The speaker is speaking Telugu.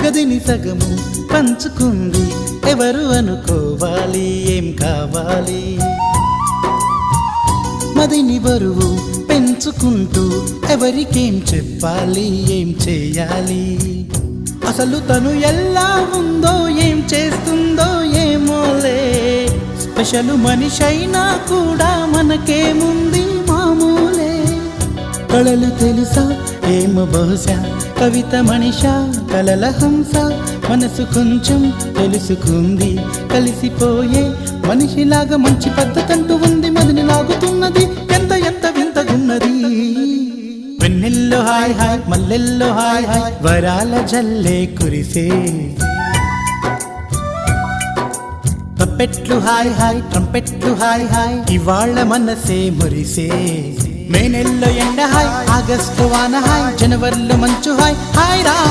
గదిని సగము పంచుకుంది ఎవరు అనుకోవాలి ఏం కావాలి మదిని బరువు పెంచుకుంటూ ఎవరికేం చెప్పాలి ఏం చేయాలి అసలు తను ఎలా ఉందో ఏం చేస్తుందో ఏమోలే స్పెషల్ మనిషైనా కూడా మనకేముంది మామూలే కళలు తెలుసా ఏమో బహుశా కవిత మనిషా కలల హంస మనసు కొంచెం తెలుసుకుంది కలిసిపోయే మనిషిలాగా మంచి పద్ధతంటూ ఉంది మదిని లాగుతున్నది ఎంత ఎంత వింతగున్నది వెన్నెల్లో హాయ్ హాయ్ మల్లెల్లో హాయ్ హాయ్ వరాల జల్లే కురిసే ట్రంపెట్లు హాయ్ హాయ్ ట్రంపెట్లు హాయ్ హాయ్ ఇవాళ మనసే మురిసే మే నెలలో ఎండ హాయ్ ఆగస్టు వాన హాయ్ జనవరిలో మంచు హాయ్ హాయ్ రా